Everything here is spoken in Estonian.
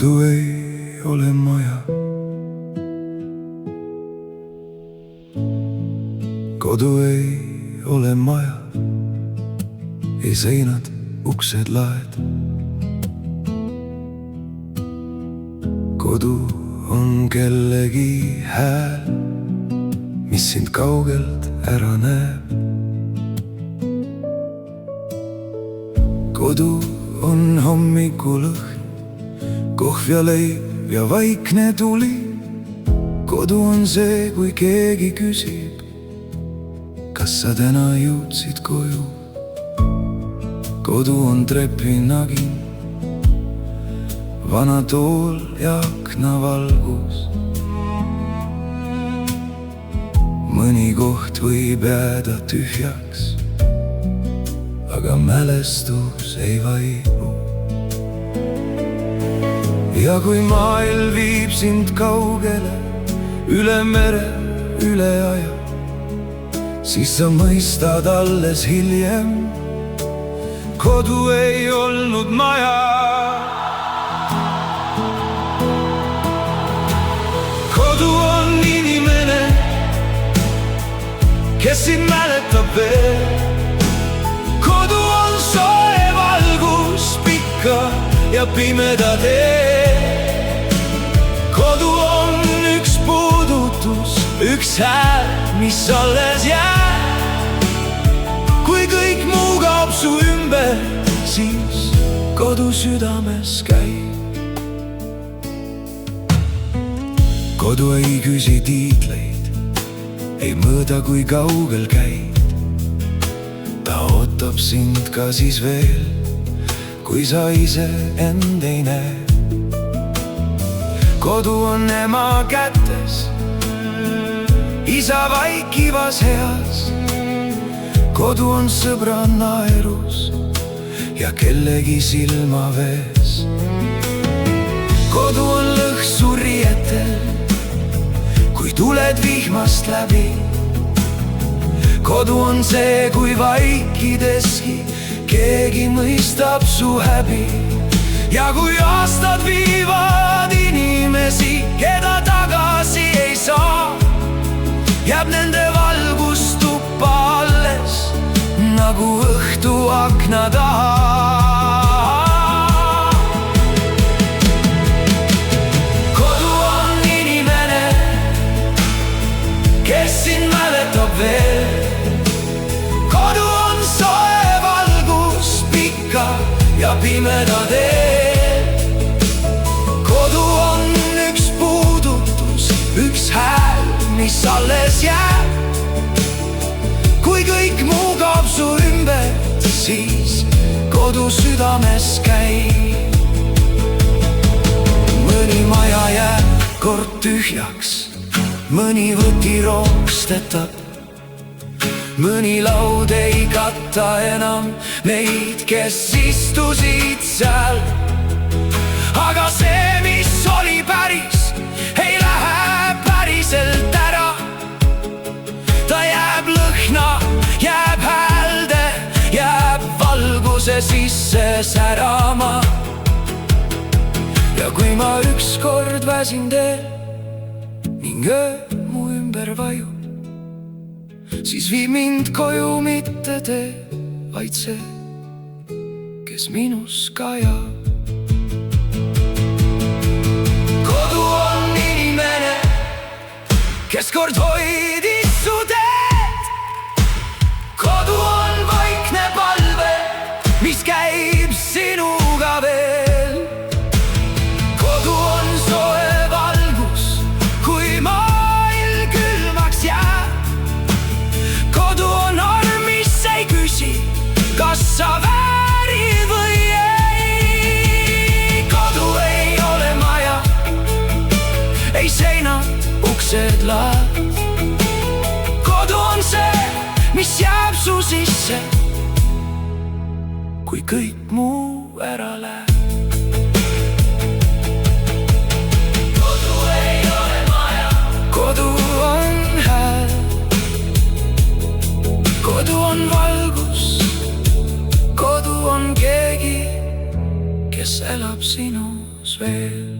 kodu ei ole maja. Kodu ei ole maja, ei seinad, uksed, laed. Kodu on kellegi hääl, mis sind kaugelt ära näeb. Kodu on hommikulõhn, kohv ja leib ja vaikne tuli. Kodu on see, kui keegi küsib, kas sa täna jõudsid koju. Kodu on trepinagin, vana tool ja aknavalgus. Mõni koht võib jääda tühjaks, aga mälestus ei vaibu. Ja kui maailm viib sind kaugele, üle mere, üle aja, siis sa mõistad alles hiljem, kodu ei olnud maja. Kodu on inimene, kes sind mäletab veel. Kodu on soe valgus, pikka ja pimeda tee. Kodu on üks puudutus, üks hääl, mis alles jääb. Kui kõik muu kaob su ümber, siis kodu südames käib. Kodu ei küsi tiitleid, ei mõõda, kui kaugel käid. Ta ootab sind ka siis veel, kui sa ise end ei näe. Kodu on ema kätes, isa vaikivas heas. Kodu on sõbra naerus ja kellegi silmavees. Kodu on lõhsu riietel, kui tuled vihmast läbi. Kodu on see, kui vaikideski keegi mõistab su häbi. Ja kui aastad viivad inimesi, keda tagasi ei saa, jääb nende valgus tuppa alles, nagu õhtu akna taha. Kodu on inimene, kes sind mäletab veel. Kodu on soe valgus, pikka ja pimeda tee. Kodu on üks puudutus, üks hääl, mis alles jääb. Kui kõik muu kaob su ümber, siis kodu südames käib. Mõni maja jääb kord tühjaks, mõni võti rookstetab. Mõni laud ei katta enam neid, kes istusid seal. Aga see, mis oli päris, ei lähe päriselt ära. Ta jääb lõhna, jääb häälde, jääb valguse sisse särama. Ja kui ma ükskord väsin teel ning öö mu ümber vajub, siis viib mind koju mitte tee, vaid see, kes minus kajab. Kodu on inimene, kes kord hoidis su teed. Kodu on vaikne palve, mis käib sinuga veel. Kodu on soe valgus, kui maailm külmaks jääb. Kodu on arm, mis ei küsi, kas sa väärid või ei. Kodu ei ole maja, ei seinad, uksed, laed. Kodu on see, mis jääb su sisse, kui kõik muu ära läheb. Kodu ei ole maja, kodu on hääl. Kodu on valgus, kodu on keegi, kes elab sinus veel.